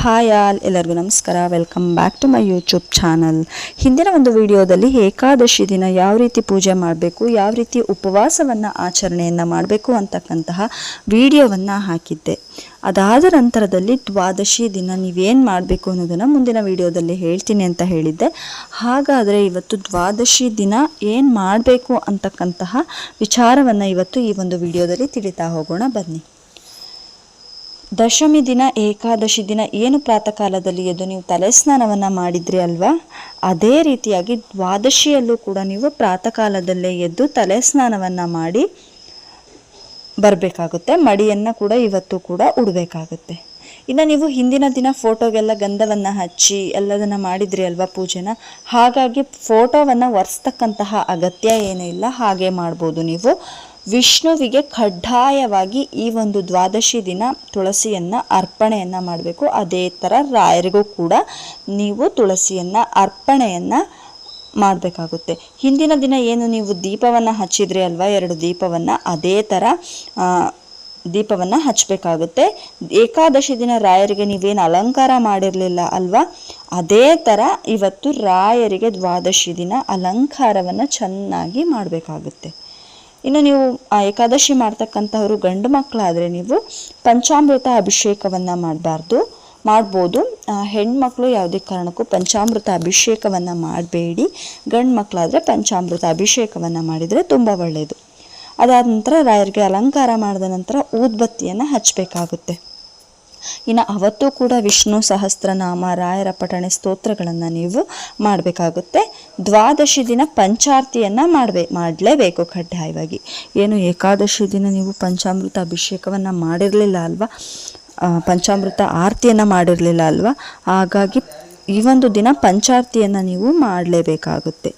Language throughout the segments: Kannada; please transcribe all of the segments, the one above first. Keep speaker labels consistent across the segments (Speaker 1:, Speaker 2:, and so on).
Speaker 1: ಹಾಯ್ ಆಲ್, ಎಲ್ಲರಿಗೂ ನಮಸ್ಕಾರ. Welcome back to my YouTube channel. ಹಿಂದಿನ ಒಂದು ವಿಡಿಯೋದಲ್ಲಿ ಏಕಾದಶಿ ದಿನ ಯಾವ ರೀತಿ ಪೂಜೆ ಮಾಡಬೇಕು, ಯಾವ ರೀತಿ ಉಪವಾಸವನ್ನು ಆಚರಣೆಯನ್ನು ಮಾಡಬೇಕು ಅಂತಕ್ಕಂತಹ ವಿಡಿಯೋವನ್ನು ಹಾಕಿದ್ದೆ. ಅದಾದ ನಂತರದಲ್ಲಿ ದ್ವಾದಶಿ ದಿನ ನೀವೇನು ಮಾಡಬೇಕು ಅನ್ನೋದನ್ನು ಮುಂದಿನ ವಿಡಿಯೋದಲ್ಲಿ ಹೇಳ್ತೀನಿ ಅಂತ ಹೇಳಿದ್ದೆ. ಹಾಗಾದರೆ ಇವತ್ತು ದ್ವಾದಶಿ ದಿನ ಏನು ಮಾಡಬೇಕು ಅಂತಕ್ಕಂತಹ ವಿಚಾರವನ್ನು ಇವತ್ತು ಈ ಒಂದು ವಿಡಿಯೋದಲ್ಲಿ ತಿಳಿತಾ ಹೋಗೋಣ, ಬನ್ನಿ. ದಶಮಿ ದಿನ, ಏಕಾದಶಿ ದಿನ ಏನು ಪ್ರಾತಃ ಕಾಲದಲ್ಲಿ ಎದ್ದು ನೀವು ತಲೆ ಸ್ನಾನವನ್ನು ಮಾಡಿದ್ರಿ ಅಲ್ವಾ, ಅದೇ ರೀತಿಯಾಗಿ ದ್ವಾದಶಿಯಲ್ಲೂ ಕೂಡ ನೀವು ಪ್ರಾತಃ ಕಾಲದಲ್ಲೇ ಎದ್ದು ತಲೆ ಸ್ನಾನವನ್ನು ಮಾಡಿ ಬರಬೇಕಾಗುತ್ತೆ. ಮಡಿಯನ್ನು ಕೂಡ ಇವತ್ತು ಕೂಡ ಉಡಬೇಕಾಗುತ್ತೆ. ಇನ್ನು ನೀವು ಹಿಂದಿನ ದಿನ ಫೋಟೋಗೆಲ್ಲ ಗಂಧವನ್ನು ಹಚ್ಚಿ ಎಲ್ಲದನ್ನು ಮಾಡಿದ್ರಿ ಅಲ್ವಾ ಪೂಜೆನ, ಹಾಗಾಗಿ ಫೋಟೋವನ್ನು ಒರೆಸ್ತಕ್ಕಂತಹ ಅಗತ್ಯ ಏನೂ ಇಲ್ಲ, ಹಾಗೆ ಮಾಡ್ಬೋದು ನೀವು. ವಿಷ್ಣುವಿಗೆ ಕಡ್ಡಾಯವಾಗಿ ಈ ಒಂದು ದ್ವಾದಶಿ ದಿನ ತುಳಸಿಯನ್ನು ಅರ್ಪಣೆಯನ್ನು ಮಾಡಬೇಕು. ಅದೇ ಥರ ರಾಯರಿಗೂ ಕೂಡ ನೀವು ತುಳಸಿಯನ್ನು ಅರ್ಪಣೆಯನ್ನು ಮಾಡಬೇಕಾಗುತ್ತೆ. ಹಿಂದಿನ ದಿನ ಏನು ನೀವು ದೀಪವನ್ನು ಹಚ್ಚಿದ್ರಿ ಅಲ್ವಾ, 2 ದೀಪವನ್ನು, ಅದೇ ಥರ ದೀಪವನ್ನು ಹಚ್ಚಬೇಕಾಗುತ್ತೆ. ಏಕಾದಶಿ ದಿನ ರಾಯರಿಗೆ ನೀವೇನು ಅಲಂಕಾರ ಮಾಡಿರಲಿಲ್ಲ ಅಲ್ವಾ, ಅದೇ ಥರ ಇವತ್ತು ರಾಯರಿಗೆ ದ್ವಾದಶಿ ದಿನ ಅಲಂಕಾರವನ್ನು ಚೆನ್ನಾಗಿ ಮಾಡಬೇಕಾಗುತ್ತೆ. ಇನ್ನು ನೀವು ಏಕಾದಶಿ ಮಾಡ್ತಕ್ಕಂಥವರು ಗಂಡು ಮಕ್ಕಳಾದರೆ ನೀವು ಪಂಚಾಮೃತ ಅಭಿಷೇಕವನ್ನು ಮಾಡ್ಬೋದು. ಹೆಣ್ಮಕ್ಳು ಯಾವುದೇ ಕಾರಣಕ್ಕೂ ಪಂಚಾಮೃತ ಅಭಿಷೇಕವನ್ನು ಮಾಡಬೇಡಿ. ಗಂಡು ಮಕ್ಕಳಾದರೆ ಪಂಚಾಮೃತ ಅಭಿಷೇಕವನ್ನು ಮಾಡಿದರೆ ತುಂಬ ಒಳ್ಳೆಯದು. ಅದಾದ ನಂತರ ರಾಯರಿಗೆ ಅಲಂಕಾರ ಮಾಡಿದ ನಂತರ ಊದ್ಬತ್ತಿಯನ್ನು ಹಚ್ಚಬೇಕಾಗುತ್ತೆ. ಇನ್ನು ಅವತ್ತು ಕೂಡ ವಿಷ್ಣು ಸಹಸ್ರನಾಮ, ರಾಯರ ಪಠಣೆ, ಸ್ತೋತ್ರಗಳನ್ನು ನೀವು ಮಾಡಬೇಕಾಗುತ್ತೆ. ದ್ವಾದಶಿ ದಿನ ಪಂಚಾರ್ತಿಯನ್ನು ಮಾಡಲೇಬೇಕು ಕಡ್ಡಾಯವಾಗಿ. ಏನು ಏಕಾದಶಿ ದಿನ ನೀವು ಪಂಚಾಮೃತ ಅಭಿಷೇಕವನ್ನು ಮಾಡಿರಲಿಲ್ಲ ಅಲ್ವಾ, ಪಂಚಾಮೃತ ಆರತಿಯನ್ನು ಮಾಡಿರಲಿಲ್ಲ ಅಲ್ವಾ, ಹಾಗಾಗಿ ಈ ಒಂದು ದಿನ ಪಂಚಾರ್ತಿಯನ್ನು ನೀವು ಮಾಡಲೇಬೇಕಾಗುತ್ತೆ.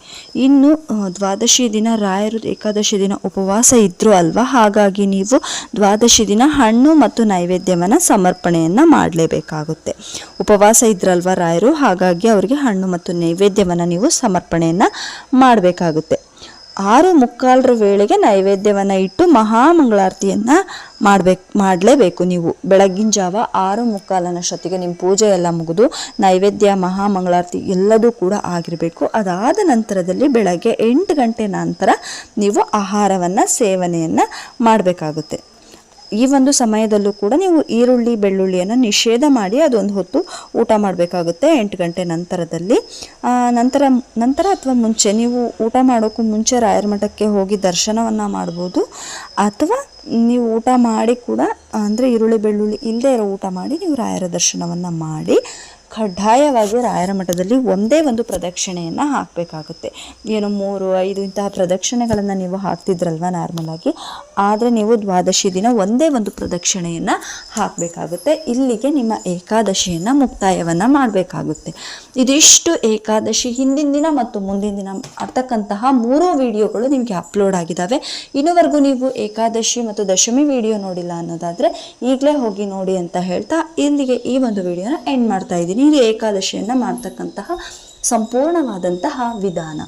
Speaker 1: ಇನ್ನು ದ್ವಾದಶಿ ದಿನ ರಾಯರು ಏಕಾದಶಿ ದಿನ ಉಪವಾಸ ಇದ್ದರು ಅಲ್ವಾ, ಹಾಗಾಗಿ ನೀವು ದ್ವಾದಶಿ ದಿನ ಹಣ್ಣು ಮತ್ತು ನೈವೇದ್ಯವನ್ನು ಸಮರ್ಪಣೆಯನ್ನು ಮಾಡಲೇಬೇಕಾಗುತ್ತೆ. ಉಪವಾಸ ಇದ್ರಲ್ವ ರಾಯರು, ಹಾಗಾಗಿ ಅವರಿಗೆ ಹಣ್ಣು ಮತ್ತು ನೈವೇದ್ಯವನ್ನು ನೀವು ಸಮರ್ಪಣೆಯನ್ನು ಮಾಡಬೇಕಾಗುತ್ತೆ. 6:45 ವೇಳೆಗೆ ನೈವೇದ್ಯವನ್ನು ಇಟ್ಟು ಮಹಾಮಂಗಳಾರತಿಯನ್ನು ಮಾಡಲೇಬೇಕು ನೀವು. ಬೆಳಗ್ಗಿನ ಜಾವ 6:45 ನಿಮ್ಮ ಪೂಜೆ ಎಲ್ಲ ಮುಗಿದು ನೈವೇದ್ಯ, ಮಹಾಮಂಗಳಾರತಿ ಎಲ್ಲದೂ ಕೂಡ ಆಗಿರಬೇಕು. ಅದಾದ ನಂತರದಲ್ಲಿ ಬೆಳಗ್ಗೆ 8 ಗಂಟೆ ನಂತರ ನೀವು ಆಹಾರವನ್ನು ಸೇವನೆಯನ್ನು ಮಾಡಬೇಕಾಗುತ್ತೆ. ಈ ಒಂದು ಸಮಯದಲ್ಲೂ ಕೂಡ ನೀವು ಈರುಳ್ಳಿ ಬೆಳ್ಳುಳ್ಳಿಯನ್ನು ನಿಷೇಧ ಮಾಡಿ ಅದೊಂದು ಹೊತ್ತು ಊಟ ಮಾಡಬೇಕಾಗುತ್ತೆ 8 ಗಂಟೆ ನಂತರದಲ್ಲಿ. ನಂತರ ಅಥವಾ ಮುಂಚೆ ನೀವು ಊಟ ಮಾಡೋಕ್ಕೂ ಮುಂಚೆ ರಾಯರ ಮಠಕ್ಕೆ ಹೋಗಿ ದರ್ಶನವನ್ನು ಮಾಡ್ಬೋದು, ಅಥವಾ ನೀವು ಊಟ ಮಾಡಿ ಕೂಡ, ಅಂದರೆ ಈರುಳ್ಳಿ ಬೆಳ್ಳುಳ್ಳಿ ಇಲ್ಲದೇ ಇರೋ ಊಟ ಮಾಡಿ ನೀವು ರಾಯರ ದರ್ಶನವನ್ನು ಮಾಡಿ ಕಡ್ಡಾಯವಾಗಿ ರಾಯರ ಮಠದಲ್ಲಿ ಒಂದೇ ಒಂದು ಪ್ರದಕ್ಷಿಣೆಯನ್ನು ಹಾಕಬೇಕಾಗುತ್ತೆ. ಏನು 3, 5 ಇಂತಹ ಪ್ರದಕ್ಷಿಣೆಗಳನ್ನು ನೀವು ಹಾಕ್ತಿದ್ರಲ್ವ ನಾರ್ಮಲಾಗಿ, ಆದರೆ ನೀವು ದ್ವಾದಶಿ ದಿನ ಒಂದೇ ಒಂದು ಪ್ರದಕ್ಷಿಣೆಯನ್ನು ಹಾಕಬೇಕಾಗುತ್ತೆ. ಇಲ್ಲಿಗೆ ನಿಮ್ಮ ಏಕಾದಶಿಯನ್ನು ಮುಕ್ತಾಯವನ್ನು ಮಾಡಬೇಕಾಗುತ್ತೆ. ಇದಿಷ್ಟು ಏಕಾದಶಿ ಹಿಂದಿನ ದಿನ ಮತ್ತು ಮುಂದಿನ ದಿನ ಆಗ್ತಕ್ಕಂತಹ 3 ವಿಡಿಯೋಗಳು ನಿಮಗೆ ಅಪ್ಲೋಡ್ ಆಗಿದ್ದಾವೆ. ಇನ್ನೂವರೆಗೂ ನೀವು ಏಕಾದಶಿ ಮತ್ತು ದಶಮಿ ವಿಡಿಯೋ ನೋಡಿಲ್ಲ ಅನ್ನೋದಾದರೆ ಈಗಲೇ ಹೋಗಿ ನೋಡಿ ಅಂತ ಹೇಳ್ತಾ ಇಲ್ಲಿಗೆ ಈ ಒಂದು ವಿಡಿಯೋನ ಎಂಡ್ ಮಾಡ್ತಾ ಇದ್ದೀನಿ. ಇದು ಏಕಾದಶಿಯನ್ನು ಮಾಡ್ತಕ್ಕಂತಹ ಸಂಪೂರ್ಣವಾದಂತಹ ವಿಧಾನ.